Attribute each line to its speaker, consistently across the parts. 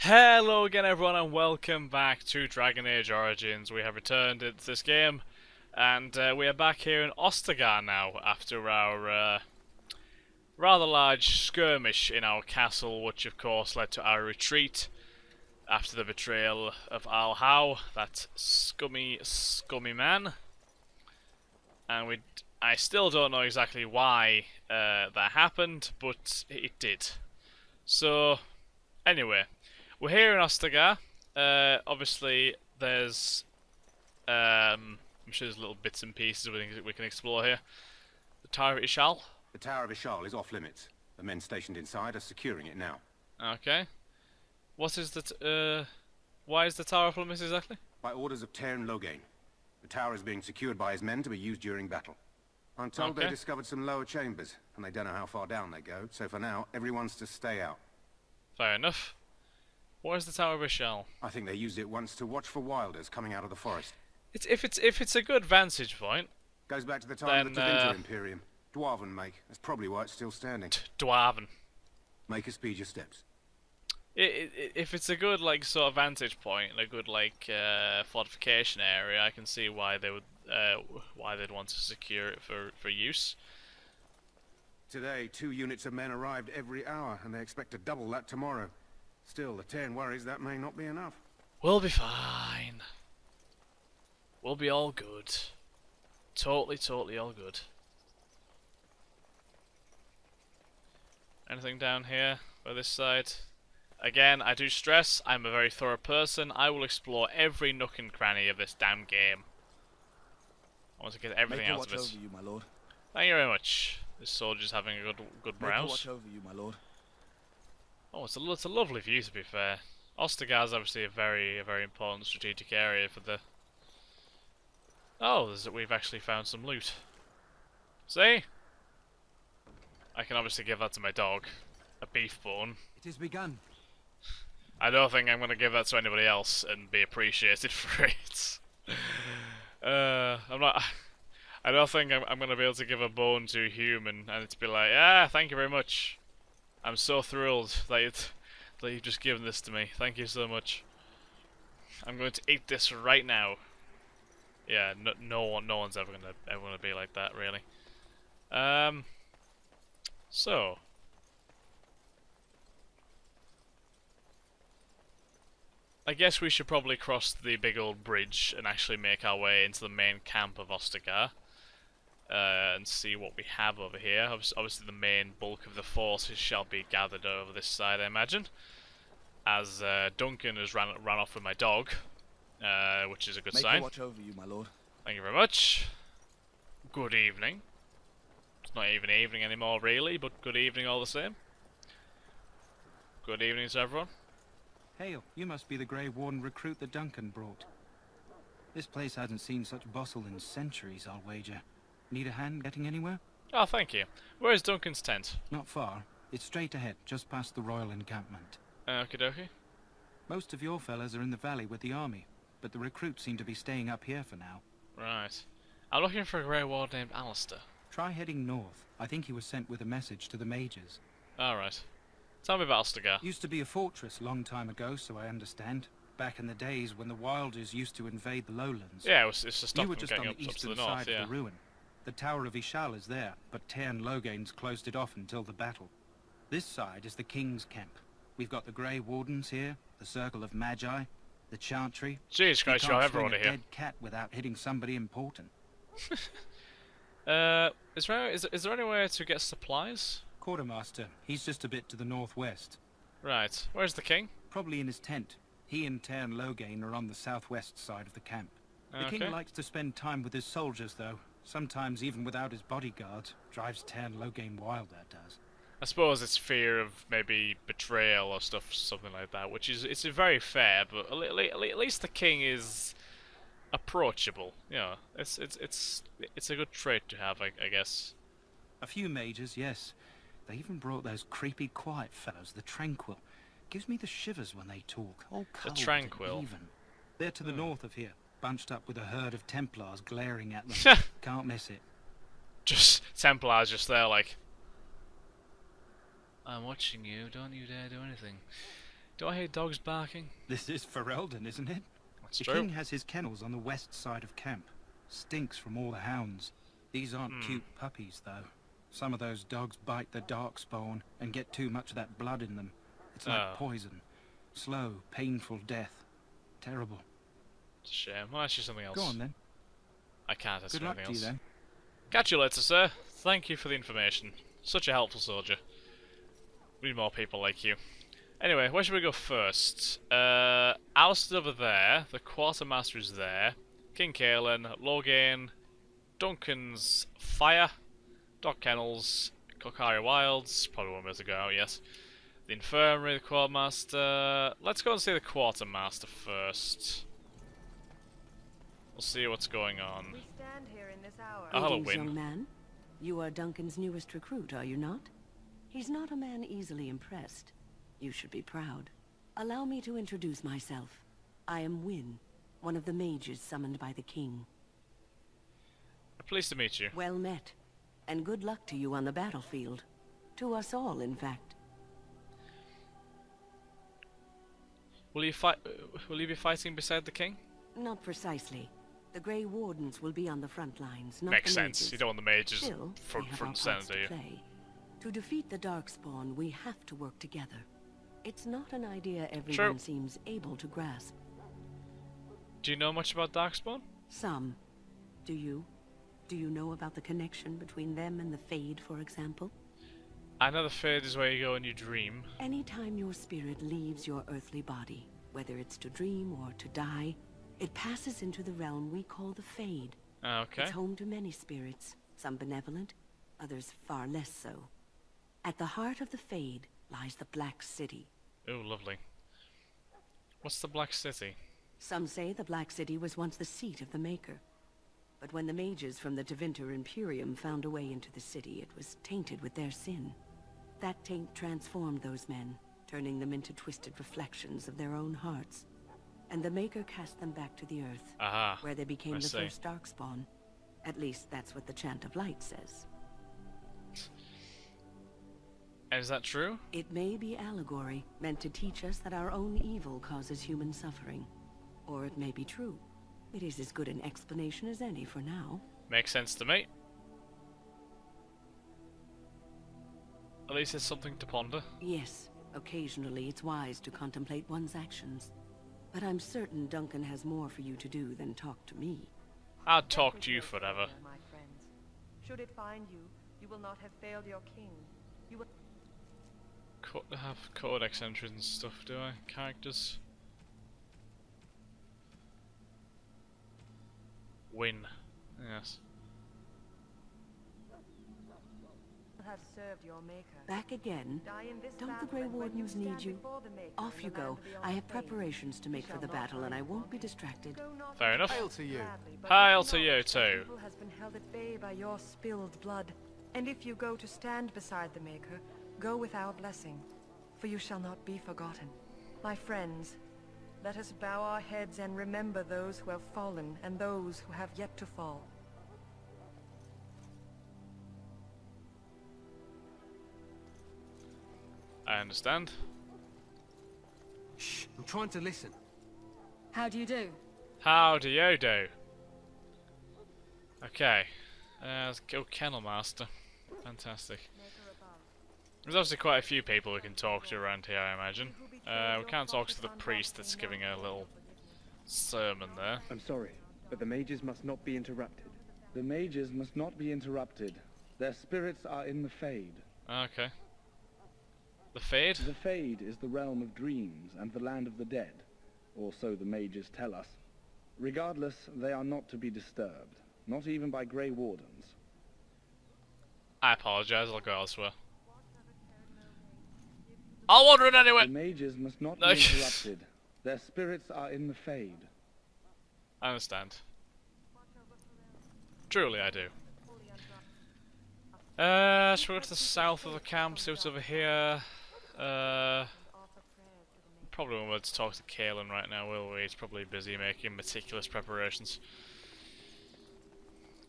Speaker 1: Hello again everyone and welcome back to Dragon Age Origins. We have returned into this game and we are back here in Ostagar now after our rather large skirmish in our castle, which of course led to our retreat after the betrayal of Al Howe, that scummy man. And I still don't know exactly why that happened, but it did. So, anyway. We're here in Ostagar. Obviously, there's I'm sure there's little bits and pieces we can explore here. The Tower of Ishal.
Speaker 2: The Tower of Ishal is off limits. The men stationed inside are securing it now.
Speaker 1: Okay. What is the why is the tower off limits exactly?
Speaker 2: By orders of Tairn Loghain. The tower is being secured by his men to be used during battle. I'm told they discovered some lower chambers, and they don't know how far down they go, so for now, everyone's to stay out.
Speaker 1: Fair enough. What is the Tower of Ishal?
Speaker 2: I think they used it once to watch for wilders coming out of the forest.
Speaker 1: If it's a good vantage point.
Speaker 2: Goes back to the time of the Tevinter Imperium. Dwarven make. That's probably why it's still standing.
Speaker 1: Dwarven.
Speaker 2: Make us speed your steps.
Speaker 1: If it's a good sort of vantage point, a good fortification area, I can see why they would why they'd want to secure it for use.
Speaker 2: Today, 2 units of men arrived every hour, and they expect to double that tomorrow. Still, the Tairn worries that may not be enough.
Speaker 1: We'll be fine. We'll be all good. Totally all good. Anything down here by this side? Again, I do stress, I'm a very thorough person. I will explore every nook and cranny of this damn game. I want to get everything out of it.
Speaker 3: Over you, my lord.
Speaker 1: Thank you very much. This soldier's having a good browse.
Speaker 3: Watch over you, my lord.
Speaker 1: Oh, it's a lovely view, to be fair. Ostagar is obviously a very important strategic area for the... Oh, we've actually found some loot. See? I can obviously give that to my dog. A beef bone.
Speaker 3: It is begun.
Speaker 1: I don't think I'm going to give that to anybody else and be appreciated for it. I'm not... I don't think I'm going to be able to give a bone to a human and it's be like, ah, thank you very much. I'm so thrilled that you've just given this to me. Thank you so much. I'm going to eat this right now. Yeah, no one's ever gonna be like that, really. So I guess we should probably cross the big old bridge and actually make our way into the main camp of Ostagar. And see what we have over here. Obviously the main bulk of the forces shall be gathered over this side, I imagine. As Duncan has ran off with my dog, which is a good sign.
Speaker 3: Make a watch over you, my lord.
Speaker 1: Thank you very much. Good evening. It's not even evening anymore, really, but good evening all the same. Good evening to everyone.
Speaker 4: Hail, you must be the Grey Warden recruit that Duncan brought. This place hasn't seen such bustle in centuries, I'll wager. Need a hand getting anywhere?
Speaker 1: Oh, thank you. Where is Duncan's tent?
Speaker 4: Not far. It's straight ahead, just past the royal encampment.
Speaker 1: Okie dokie.
Speaker 4: Most of your fellas are in the valley with the army, but the recruits seem to be staying up here for now.
Speaker 1: Right. I'm looking for a Grey Ward named Alistair.
Speaker 4: Try heading north. I think he was sent with a message to the mages.
Speaker 1: Alright. Tell me about Ostagar.
Speaker 4: Used to be a fortress long time ago, so I understand. Back in the days when the Wilders used to invade the lowlands.
Speaker 1: Yeah, it's to stop
Speaker 4: you were
Speaker 1: them
Speaker 4: just
Speaker 1: getting
Speaker 4: on the
Speaker 1: up to the
Speaker 4: eastern
Speaker 1: north,
Speaker 4: side
Speaker 1: yeah.
Speaker 4: of the ruin. The Tower of Ishal is there, but Tairn Loghain's closed it off until the battle. This side is the King's camp. We've got the Grey Wardens here, the Circle of Magi, the Chantry.
Speaker 1: Jesus Christ, you have everyone
Speaker 4: a
Speaker 1: here.
Speaker 4: dead cat without hitting somebody important.
Speaker 1: Is there any way to get supplies?
Speaker 4: Quartermaster, he's just a bit to the northwest.
Speaker 1: Right. Where's the king?
Speaker 4: Probably in his tent. He and Tairn Loghain are on the southwest side of the camp. The
Speaker 1: Okay.
Speaker 4: king likes to spend time with his soldiers, though. Sometimes even without his bodyguards. Drives Tairn Loghain wild, that does.
Speaker 1: I suppose it's fear of maybe betrayal or something like that, which is it's very fair. But at least the king is approachable. You know, it's a good trait to have, I guess.
Speaker 4: A few mages, yes. They even brought those creepy, quiet fellows, the Tranquil. Gives me the shivers when they talk, all cold
Speaker 1: Tranquil.
Speaker 4: and even. They're to the north of here, bunched up with a herd of Templars glaring at them. Can't miss it.
Speaker 1: Just Templars just there like, I'm watching you, don't you dare do anything. Do I hear dogs barking?
Speaker 4: This is Ferelden, isn't it?
Speaker 1: That's
Speaker 4: The
Speaker 1: true.
Speaker 4: king has his kennels on the west side of camp. Stinks from all the hounds. These aren't cute puppies, though. Some of those dogs bite the darkspawn and get too much of that blood in them. It's like poison. Slow, painful death. Terrible.
Speaker 1: It's a shame. Well, that's just something else.
Speaker 4: Go on, then.
Speaker 1: I can't ask
Speaker 4: Good
Speaker 1: you
Speaker 4: luck
Speaker 1: anything
Speaker 4: to you,
Speaker 1: else.
Speaker 4: then.
Speaker 1: Catch you later, sir. Thank you for the information. Such a helpful soldier. We need more people like you. Anyway, where should we go first? Alistair's over there. The quartermaster is there. King Kaelin, Loghain, Duncan's Fire, Doc Kennels, Kokari Wilds. Probably one way to go out, yes. The infirmary, the quartermaster. Let's go and see the quartermaster first. We'll see what's going on.
Speaker 5: We stand here in this hour.
Speaker 1: Oh, hello,
Speaker 6: Greetings,
Speaker 1: Wynne.
Speaker 6: young man. You are Duncan's newest recruit, are you not? He's not a man easily impressed. You should be proud. Allow me to introduce myself. I am Wynne, one of the mages summoned by the king.
Speaker 1: Pleased to meet you.
Speaker 6: Well met, and good luck to you on the battlefield. To us all, in fact.
Speaker 1: Will you fight? Will you be fighting beside the king?
Speaker 6: Not precisely. The Grey Wardens will be on the front lines, not
Speaker 1: Makes
Speaker 6: the
Speaker 1: sense.
Speaker 6: mages.
Speaker 1: You don't want the mages
Speaker 6: Still,
Speaker 1: front
Speaker 6: we have
Speaker 1: and
Speaker 6: our
Speaker 1: center,
Speaker 6: parts
Speaker 1: do
Speaker 6: to
Speaker 1: you?
Speaker 6: play. To defeat the Darkspawn, we have to work together. It's not an idea everyone seems able to grasp.
Speaker 1: Do you know much about Darkspawn?
Speaker 6: Some. Do you? Do you know about the connection between them and the Fade, for example?
Speaker 1: I know the Fade is where you go and you dream.
Speaker 6: Anytime your spirit leaves your earthly body, whether it's to dream or to die, it passes into the realm we call the Fade.
Speaker 1: Okay.
Speaker 6: It's home to many spirits, some benevolent, others far less so. At the heart of the Fade lies the Black City.
Speaker 1: Oh, lovely. What's the Black City?
Speaker 6: Some say the Black City was once the seat of the Maker. But when the mages from the Tevinter Imperium found a way into the city, it was tainted with their sin. That taint transformed those men, turning them into twisted reflections of their own hearts. And the Maker cast them back to the Earth,
Speaker 1: Aha.
Speaker 6: where they became
Speaker 1: I
Speaker 6: the
Speaker 1: see.
Speaker 6: first Darkspawn. At least that's what the Chant of Light says.
Speaker 1: And is that true?
Speaker 6: It may be allegory, meant to teach us that our own evil causes human suffering. Or it may be true. It is as good an explanation as any for now.
Speaker 1: Makes sense to me. At least it's something to ponder.
Speaker 6: Yes, occasionally it's wise to contemplate one's actions. But I'm certain Duncan has more for you to do than talk to me.
Speaker 1: I'd talk to you forever.
Speaker 5: My friends. Should it find you, you will not have failed your king. You will
Speaker 1: Have codex entries and stuff, do I? Characters. Win. Yes.
Speaker 5: have served your maker.
Speaker 6: Back again?
Speaker 5: Die in this
Speaker 6: Don't the
Speaker 5: battle,
Speaker 6: Grey
Speaker 5: and when
Speaker 6: Wardens
Speaker 5: stand
Speaker 6: need you?
Speaker 5: before the Maker
Speaker 6: Off
Speaker 5: in
Speaker 6: you
Speaker 5: the
Speaker 6: go.
Speaker 5: land beyond
Speaker 6: I have
Speaker 5: the Fade,
Speaker 6: preparations to make
Speaker 5: you
Speaker 6: for the
Speaker 5: shall not
Speaker 6: battle, and I
Speaker 5: find
Speaker 6: won't be
Speaker 5: want.
Speaker 6: distracted.
Speaker 5: Go not
Speaker 1: Fair enough.
Speaker 2: Hail to you.
Speaker 5: gladly, but
Speaker 1: Hail to
Speaker 5: acknowledge
Speaker 1: you
Speaker 5: that
Speaker 1: too.
Speaker 5: evil has been held at bay by your spilled blood. And if you go to stand beside the Maker, go with our blessing, for you shall not be forgotten. My friends, let us bow our heads and remember those who have fallen and those who have yet to fall.
Speaker 1: I understand.
Speaker 3: Shh, I'm trying to listen.
Speaker 7: How do you do?
Speaker 1: How do you do? Okay. Let's go Kennel Master. Fantastic. There's obviously quite a few people we can talk to around here, I imagine. We can't talk to the priest that's giving a little sermon there.
Speaker 8: I'm sorry, but the mages must not be interrupted. The mages must not be interrupted. Their spirits are in the Fade.
Speaker 1: Okay. The Fade?
Speaker 8: The Fade is the realm of dreams and the land of the dead, or so the mages tell us. Regardless, they are not to be disturbed, not even by Grey Wardens.
Speaker 1: I apologise, I'll go elsewhere. I'll wander it anyway!
Speaker 8: The mages must not be
Speaker 1: No.
Speaker 8: interrupted. Their spirits are in the Fade.
Speaker 1: I understand. Truly, I do. Should we go to the south of the camp, see what's over here? Probably won't be able to talk to Kaelin right now, will we? He's probably busy making meticulous preparations.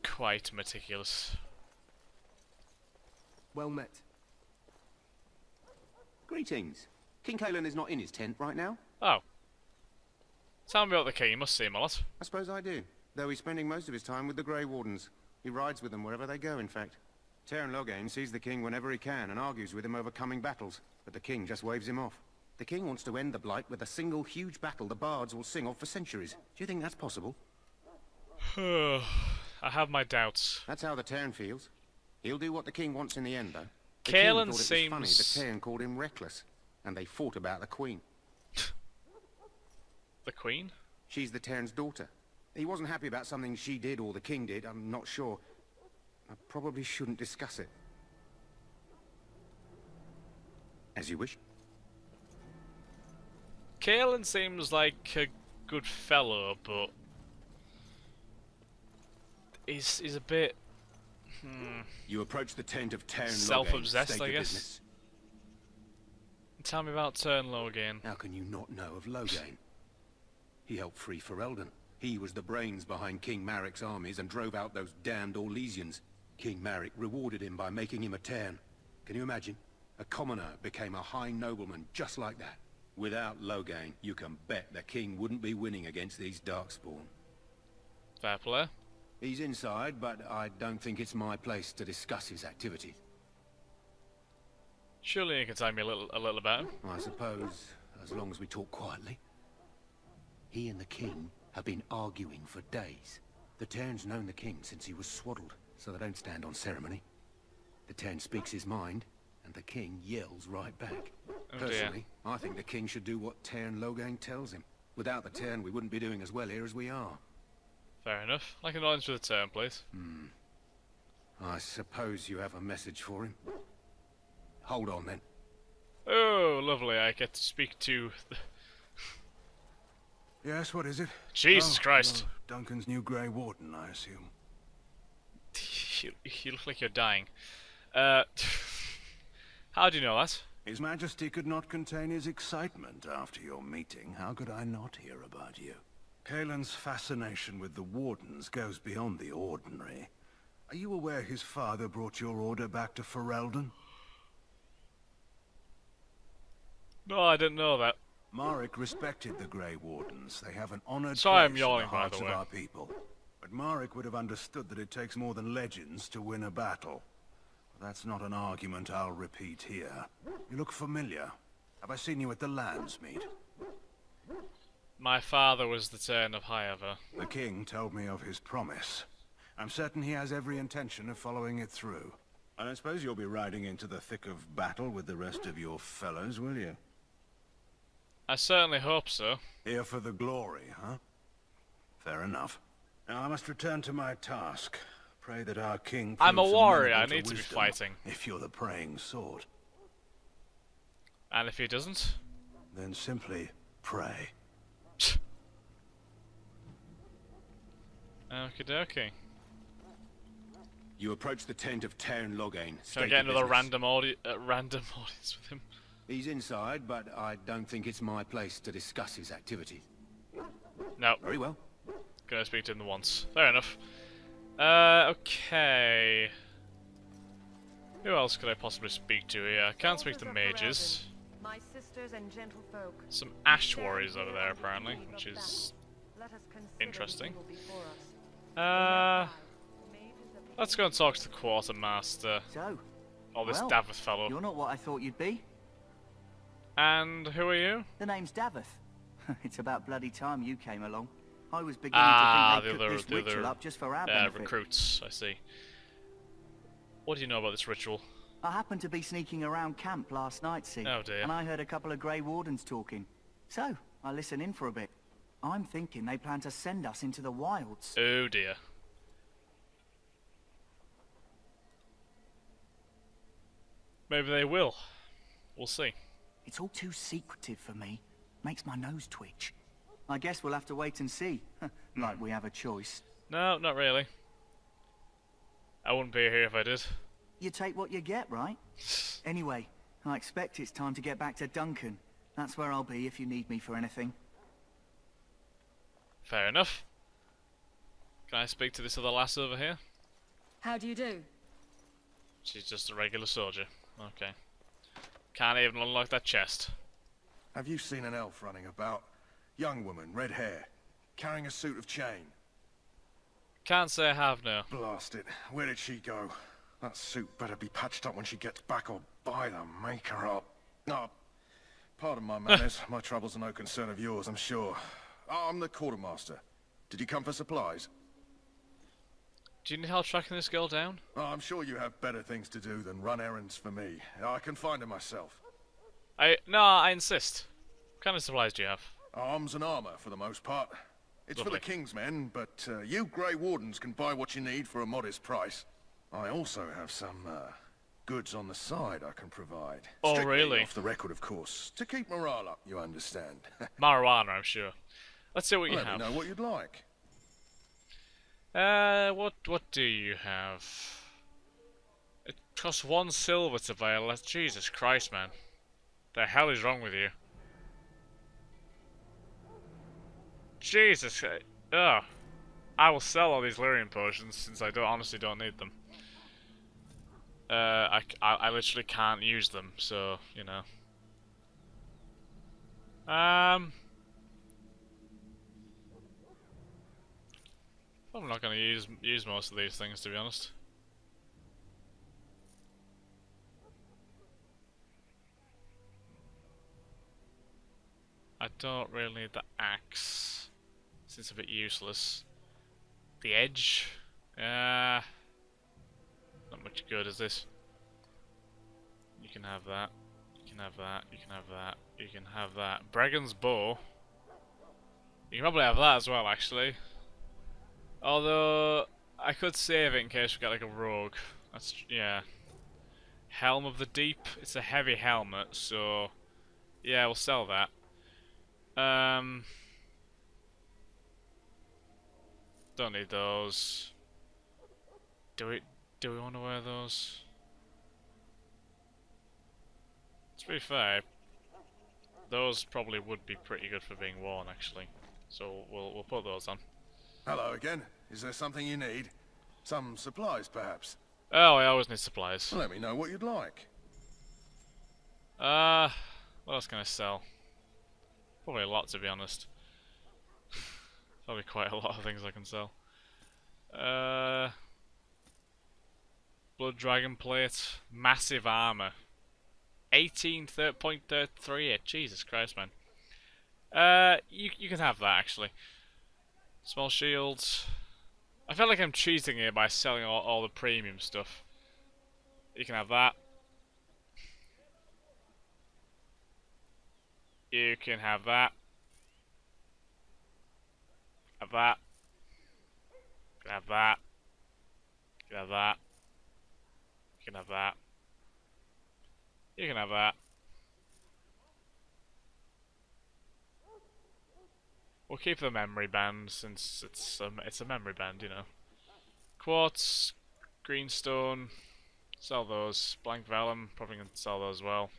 Speaker 1: Quite meticulous.
Speaker 3: Well met.
Speaker 2: Greetings. King Kaelan is not in his tent right now.
Speaker 1: Oh. Tell me about the king, you must see him a lot.
Speaker 2: I suppose I do, though he's spending most of his time with the Grey Wardens. He rides with them wherever they go, in fact. Teyrn Loghain sees the king whenever he can and argues with him over coming battles, but the king just waves him off. The king wants to end the Blight with a single huge battle the bards will sing of for centuries. Do you think that's possible?
Speaker 1: I have my doubts.
Speaker 2: That's how the Teyrn feels. He'll do what the king wants in the end, though. The
Speaker 1: Kaelan
Speaker 2: king thought it was
Speaker 1: seems...
Speaker 2: funny that Teyrn called him reckless, and they fought about the queen.
Speaker 1: The queen?
Speaker 2: She's the Teyrn's daughter. He wasn't happy about something she did or the king did, I'm not sure. I probably shouldn't discuss it. As you wish.
Speaker 1: Kaelan seems like a good fellow, but he's a bit
Speaker 2: You approach the tent of Teyrn Loghain.
Speaker 1: self-obsessed,
Speaker 2: State
Speaker 1: I
Speaker 2: your
Speaker 1: guess.
Speaker 2: business.
Speaker 1: Tell me about Teyrn Loghain.
Speaker 2: How can you not know of Loghain? He helped free Ferelden. He was the brains behind King Maric's armies and drove out those damned Orlesians. King Maric rewarded him by making him a Teyrn. Can you imagine? A commoner became a high nobleman just like that. Without Loghain, you can bet the king wouldn't be winning against these Darkspawn.
Speaker 1: Fair play.
Speaker 2: He's inside, but I don't think it's my place to discuss his activities.
Speaker 1: Surely you can tell me a little about him.
Speaker 2: I suppose, as long as we talk quietly. He and the king have been arguing for days. The Teyrn's known the king since he was swaddled, so they don't stand on ceremony. The Teyrn speaks his mind, and the king yells right back.
Speaker 1: Oh
Speaker 2: Personally, I think the king should do what Teyrn Loghain tells him. Without the Teyrn, we wouldn't be doing as well here as we are.
Speaker 1: Fair enough. Like an audience with a Teyrn, please.
Speaker 2: I suppose you have a message for him. Hold on, then.
Speaker 1: Oh, lovely. I get to speak to the...
Speaker 4: Yes, what is it?
Speaker 1: Jesus Christ.
Speaker 4: Duncan's new Grey Warden, I assume.
Speaker 1: You look like you're dying. How do you know that?
Speaker 4: His Majesty could not contain his excitement after your meeting. How could I not hear about you? Kaelan's fascination with the Wardens goes beyond the ordinary. Are you aware his father brought your order back to Ferelden?
Speaker 1: No, I didn't know that.
Speaker 4: Maric respected the Grey Wardens. They have an honored
Speaker 1: Sorry, I'm
Speaker 4: place
Speaker 1: yawning,
Speaker 4: in the
Speaker 1: by
Speaker 4: hearts
Speaker 1: the
Speaker 4: of
Speaker 1: way.
Speaker 4: our people. But Maric would have understood that it takes more than legends to win a battle. That's not an argument I'll repeat here. You look familiar. Have I seen you at the Landsmeet?
Speaker 1: My father was the Teyrn of Highever.
Speaker 4: The king told me of his promise. I'm certain he has every intention of following it through. I don't suppose you'll be riding into the thick of battle with the rest of your fellows, will you?
Speaker 1: I certainly hope so.
Speaker 4: Here for the glory, huh? Fair enough. Now I must return to my task. Pray that our king
Speaker 1: I'm a
Speaker 4: proves
Speaker 1: warrior,
Speaker 4: amenable
Speaker 1: I need to be
Speaker 4: wisdom,
Speaker 1: fighting.
Speaker 4: if you're the praying sort.
Speaker 1: And if he doesn't?
Speaker 4: Then simply pray.
Speaker 1: Okie dokie.
Speaker 2: You approach the tent of Teyrn Loghain.
Speaker 1: Can I get another random random audience with him?
Speaker 2: He's inside, but I don't think it's my place to discuss his activities.
Speaker 1: No.
Speaker 2: Very well.
Speaker 1: Gonna speak to him once. Fair enough. Okay. Who else could I possibly speak to here? I can't speak to mages.
Speaker 5: My sisters and gentlefolk.
Speaker 1: Some ash warriors over there apparently, which is interesting. Let's go and talk to the quartermaster.
Speaker 9: So,
Speaker 1: Or this
Speaker 9: well,
Speaker 1: Davith fellow.
Speaker 9: you're not what I thought you'd be.
Speaker 1: And who are you?
Speaker 9: The name's Davith. It's about bloody time you came along. I was beginning to think they cooked this ritual up just for our benefit.
Speaker 1: Recruits, I see. What do you know about this ritual?
Speaker 9: I happened to be sneaking around camp last night, see?
Speaker 1: Oh dear.
Speaker 9: And I heard a couple of Grey Wardens talking. So, I listened in for a bit. I'm thinking they plan to send us into the wilds.
Speaker 1: Oh dear. Maybe they will. We'll see.
Speaker 9: It's all too secretive for me. Makes my nose twitch. I guess we'll have to wait and see. Like we have a choice.
Speaker 1: No, not really. I wouldn't be here if I did.
Speaker 9: You take what you get, right? Anyway, I expect it's time to get back to Duncan. That's where I'll be if you need me for anything.
Speaker 1: Fair enough. Can I speak to this other lass over here?
Speaker 7: How do you do?
Speaker 1: She's just a regular soldier. Okay. Can't even unlock that chest.
Speaker 10: Have you seen an elf running about? Young woman, red hair, carrying a suit of chain.
Speaker 1: Can't say I have, no.
Speaker 10: Blast it. Where did she go? That suit better be patched up when she gets back, or by the maker up. Oh, pardon my manners. My troubles are no concern of yours, I'm sure. Oh, I'm the quartermaster. Did you come for supplies?
Speaker 1: Do you need help tracking this girl down?
Speaker 10: Oh, I'm sure you have better things to do than run errands for me. I can find her myself.
Speaker 1: No, I insist. What kind of supplies do you have?
Speaker 10: Arms and armor, for the most part. It's
Speaker 1: Lovely.
Speaker 10: for the King's men, but you Grey Wardens can buy what you need for a modest price. I also have some goods on the side I can provide.
Speaker 1: Oh,
Speaker 10: Strictly
Speaker 1: really?
Speaker 10: off the record, of course. To keep morale up, you understand.
Speaker 1: Marijuana, I'm sure. Let's see what you
Speaker 10: Let
Speaker 1: have.
Speaker 10: me know what you'd like.
Speaker 1: What do you have? It costs 1 silver to buy a Jesus Christ, man. The hell is wrong with you? Jesus. Ugh. I will sell all these lyrium potions since I honestly don't need them. I literally can't use them, so, you know. I'm not gonna use most of these things, to be honest. I don't really need the axe. It's a bit useless. The edge? Not much good, is this? You can have that. You can have that. You can have that. You can have that. Bregan's bow. You can probably have that as well, actually. Although, I could save it in case we get like a rogue. That's, yeah. Helm of the Deep. It's a heavy helmet, so... yeah, we'll sell that. Don't need those. Do we want to wear those? To be fair, those probably would be pretty good for being worn, actually. So we'll put those on.
Speaker 10: Hello again. Is there something you need? Some supplies, perhaps?
Speaker 1: Oh, I always need supplies.
Speaker 10: Let me know what you'd like.
Speaker 1: What else can I sell? Probably a lot, to be honest. Probably quite a lot of things I can sell. Blood Dragon Plate, massive armor. 18.38. Jesus Christ, man. You can have that, actually. Small shields. I feel like I'm cheating here by selling all the premium stuff. You can have that. You can have that. Have that. You can have that. You can have that. You can have that. You can have that. We'll keep the memory band since it's a memory band, you know. Quartz, greenstone, sell those. Blank vellum, probably gonna sell those as well.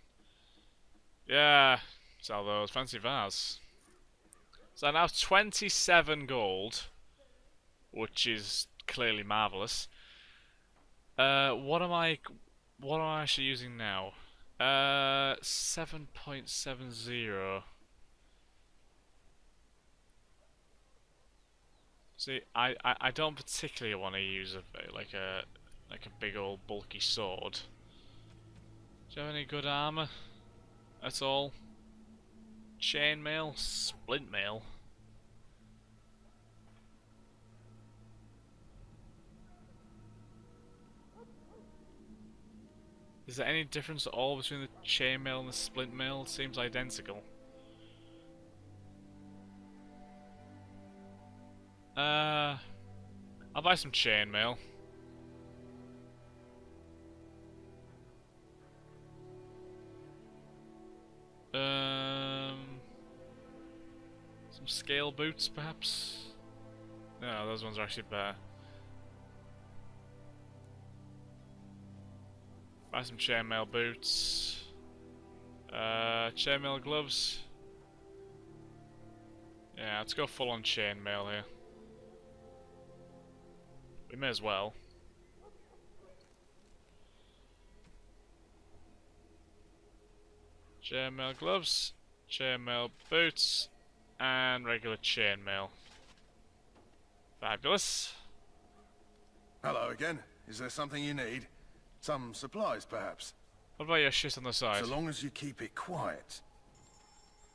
Speaker 1: Yeah, sell those. Fancy vase. So now 27 gold, which is clearly marvelous. What am I actually using now? 7.70. See, I don't particularly want to use a big old bulky sword. Do you have any good armor at all? Chainmail, splint mail. Is there any difference at all between the chainmail and the splint mail? It seems identical. I'll buy some chainmail. Some scale boots, perhaps? No, those ones are actually better. Buy some chainmail boots. Chainmail gloves. Yeah, let's go full on chainmail here. We may as well. Chainmail gloves. Chainmail boots and regular chainmail. Fabulous.
Speaker 10: Hello again. Is there something you need? Some supplies, perhaps?
Speaker 1: What about your shit on the side?
Speaker 10: So long as you keep it quiet.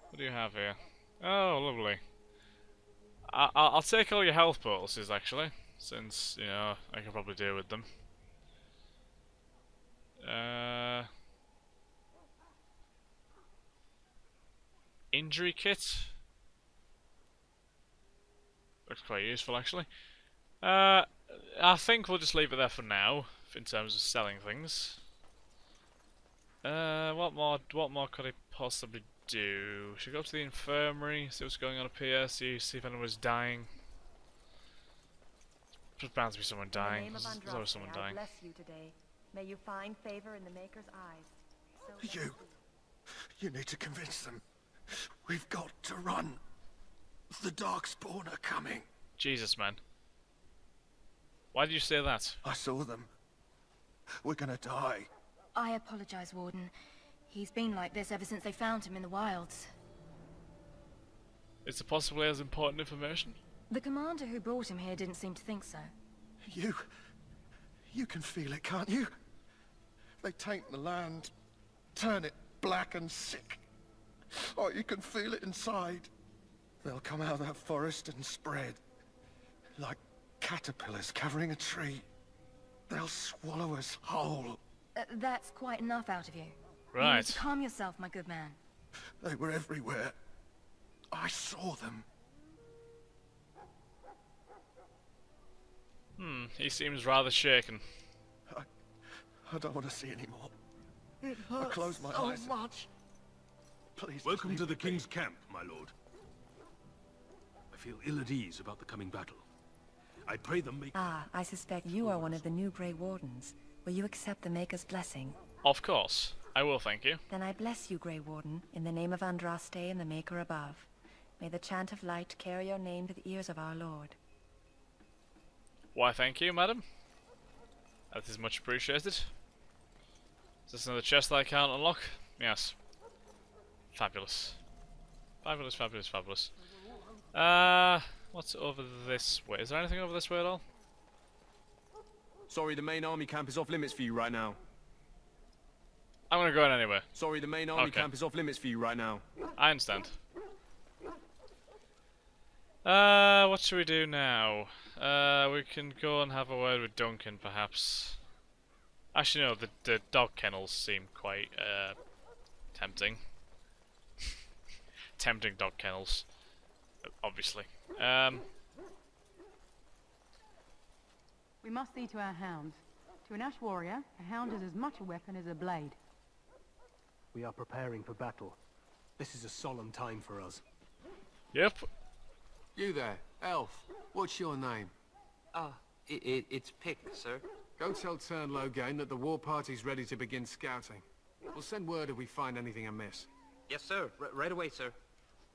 Speaker 1: What do you have here? Oh, lovely. I'll take all your health poultices, actually, since, you know, I can probably deal with them. Injury kit? Looks quite useful, actually. I think we'll just leave it there for now, in terms of selling things. What more could I possibly do? Should we go up to the infirmary, see what's going on up here, see if anyone's dying. There's bound to be someone dying.
Speaker 5: In the name of
Speaker 1: There's always someone
Speaker 5: Andraste, I
Speaker 1: dying.
Speaker 5: bless you today. May you find favor in the Maker's eyes. So
Speaker 10: You need to convince them. We've got to run. The Darkspawn are coming.
Speaker 1: Jesus, man. Why did you say that?
Speaker 10: I saw them. We're gonna die.
Speaker 7: I apologize, Warden. He's been like this ever since they found him in the wilds.
Speaker 1: Is it possibly as important information?
Speaker 7: The commander who brought him here didn't seem to think so.
Speaker 10: You can feel it, can't you? They taint the land, turn it black and sick. Oh, you can feel it inside. They'll come out of that forest and spread. Like caterpillars covering a tree. They'll swallow us whole.
Speaker 7: That's quite enough out of you. You
Speaker 1: Right.
Speaker 7: need to calm yourself, my good man.
Speaker 10: They were everywhere. I saw them.
Speaker 1: He seems rather shaken.
Speaker 10: I don't want to see anymore.
Speaker 9: It
Speaker 10: I
Speaker 9: hurts
Speaker 10: close my
Speaker 9: so
Speaker 10: eyes.
Speaker 9: much.
Speaker 10: Please.
Speaker 11: Welcome
Speaker 10: just
Speaker 11: to
Speaker 10: leave
Speaker 11: the
Speaker 10: me be.
Speaker 11: King's camp, my lord. I feel ill at ease about the coming battle. I pray the Maker...
Speaker 5: Ah, I suspect you are one of the new Grey Wardens. Will you accept the Maker's blessing?
Speaker 1: Of course. I will, thank you.
Speaker 5: Then I bless you, Grey Warden, in the name of Andraste and the Maker above. May the chant of light carry your name to the ears of our Lord.
Speaker 1: Why, thank you, madam. That is much appreciated. Is this another chest that I can't unlock? Yes. Fabulous. Fabulous, fabulous, fabulous. What's over this way? Is there anything over this way at all?
Speaker 12: Sorry, the main army camp is off limits for you right now.
Speaker 1: I'm gonna go in anyway.
Speaker 12: Sorry, the main army
Speaker 1: Okay.
Speaker 12: camp is off limits for you right now.
Speaker 1: I understand. What should we do now? We can go and have a word with Duncan, perhaps. Actually, no, the dog kennels seem quite, tempting. Tempting dog kennels. Obviously.
Speaker 13: We must see to our hounds. To an ash warrior, a hound is as much a weapon as a blade.
Speaker 11: We are preparing for battle. This is a solemn time for us.
Speaker 1: Yep.
Speaker 14: You there, elf. What's your name?
Speaker 15: It's Pick, sir.
Speaker 14: Go tell Tern Logain that the war party's ready to begin scouting. We'll send word if we find anything amiss.
Speaker 15: Yes, sir. Right away, sir.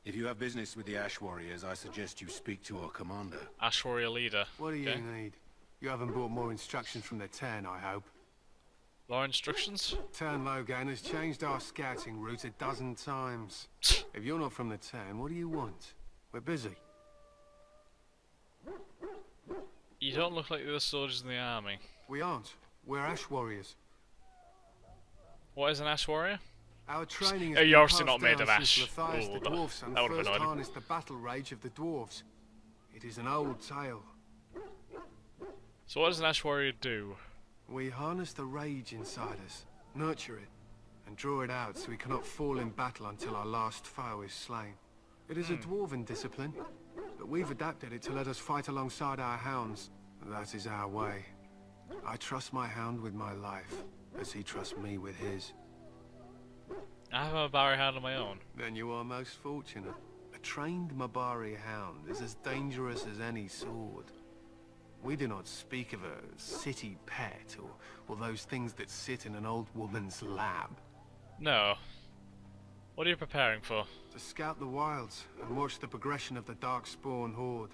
Speaker 2: If you have business with the Ash Warriors, I suggest you speak to our commander.
Speaker 1: Ash Warrior leader.
Speaker 14: What do you
Speaker 1: Okay.
Speaker 14: need? You haven't brought more instructions from the Tern, I hope.
Speaker 1: More instructions?
Speaker 14: Tern Logain has changed our scouting route 12 times. If you're not from the Tern, what do you want? We're busy.
Speaker 1: You don't look like the other soldiers in the army.
Speaker 14: We aren't. We're ash warriors.
Speaker 1: What is an Ash Warrior?
Speaker 14: Our training has
Speaker 1: You're
Speaker 14: been
Speaker 1: obviously
Speaker 14: passed
Speaker 1: not made
Speaker 14: down
Speaker 1: of
Speaker 14: since
Speaker 1: ash.
Speaker 14: Matthias
Speaker 1: Ooh,
Speaker 14: the
Speaker 1: that
Speaker 14: dwarfs and
Speaker 1: would've been
Speaker 14: first
Speaker 1: annoying.
Speaker 14: harnessed the battle rage of the dwarves. It is an old tale.
Speaker 1: So what does an Ash Warrior do?
Speaker 14: We harness the rage inside us, nurture it, and draw it out so we cannot fall in battle until our last foe is slain. It is a dwarven discipline, but we've adapted it to let us fight alongside our hounds. That is our way. I trust my hound with my life, as he trusts me with his.
Speaker 1: I have a Barry hound of my own.
Speaker 14: Then you are most fortunate. A trained Mabari hound is as dangerous as any sword. We do not speak of a city pet, or those things that sit in an old woman's lap.
Speaker 1: No. What are you preparing for?
Speaker 14: To scout the wilds and watch the progression of the Darkspawn horde.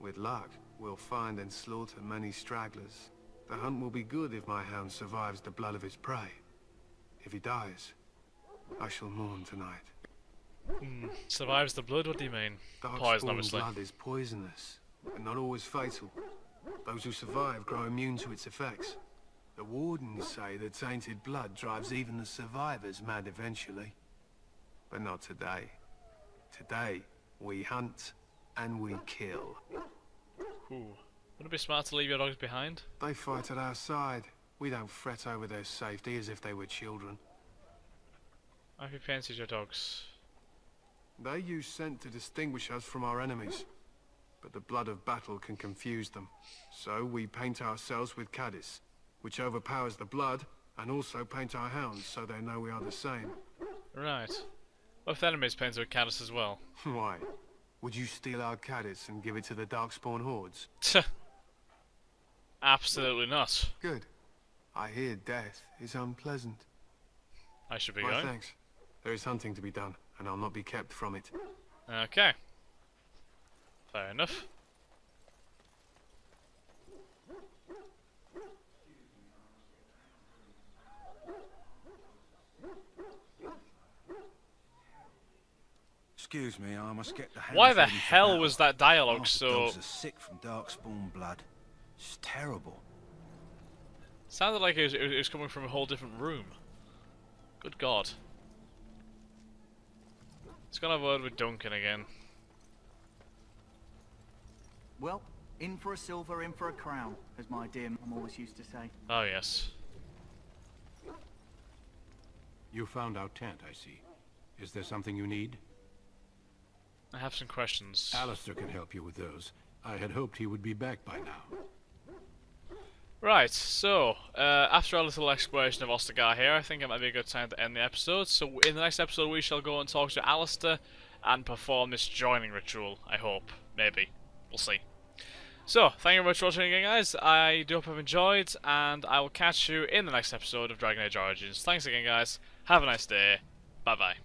Speaker 14: With luck, we'll find and slaughter many stragglers. The hunt will be good if my hound survives the blood of his prey. If he dies, I shall mourn tonight.
Speaker 1: Survives the blood, what do you mean? Poison,
Speaker 14: Darkspawn
Speaker 1: obviously.
Speaker 14: blood is poisonous, but not always fatal. Those who survive grow immune to its effects. The wardens say that tainted blood drives even the survivors mad eventually. But not today. Today, we hunt and we kill.
Speaker 1: Ooh. Wouldn't it be smart to leave your dogs behind?
Speaker 14: They fight at our side. We don't fret over their safety as if they were children.
Speaker 1: How have you painted your dogs?
Speaker 14: They use scent to distinguish us from our enemies. But the blood of battle can confuse them. So we paint ourselves with caddis, which overpowers the blood, and also paint our hounds so they know we are the same.
Speaker 1: Right. What if the enemies painted with caddis as well?
Speaker 14: Why? Would you steal our caddis and give it to the Darkspawn hordes?
Speaker 1: Absolutely not.
Speaker 14: Good. I hear death is unpleasant.
Speaker 1: I should be
Speaker 14: Why,
Speaker 1: going.
Speaker 14: thanks. There is hunting to be done, and I'll not be kept from it.
Speaker 1: Okay. Fair enough.
Speaker 2: Excuse me, I must get the hounds
Speaker 1: Why the
Speaker 2: ready for
Speaker 1: hell
Speaker 2: battle.
Speaker 1: was that dialogue
Speaker 2: Half the
Speaker 1: so...
Speaker 2: dogs are sick from Darkspawn blood. It's terrible.
Speaker 1: Sounded like it was coming from a whole different room. Good God. Let's go and have a word with Duncan again.
Speaker 9: Well, in for a silver, in for a crown, as my dear mum always used to say.
Speaker 1: Oh, yes.
Speaker 11: You found our tent, I see. Is there something you need?
Speaker 1: I have some questions.
Speaker 11: Alistair can help you with those. I had hoped he would be back by now.
Speaker 1: Right, so, after our little exploration of Ostagar here, I think it might be a good time to end the episode. So, in the next episode, we shall go and talk to Alistair and perform this joining ritual, I hope. Maybe. We'll see. So, thank you very much for watching again, guys. I do hope you've enjoyed, and I will catch you in the next episode of Dragon Age Origins. Thanks again, guys. Have a nice day. Bye-bye.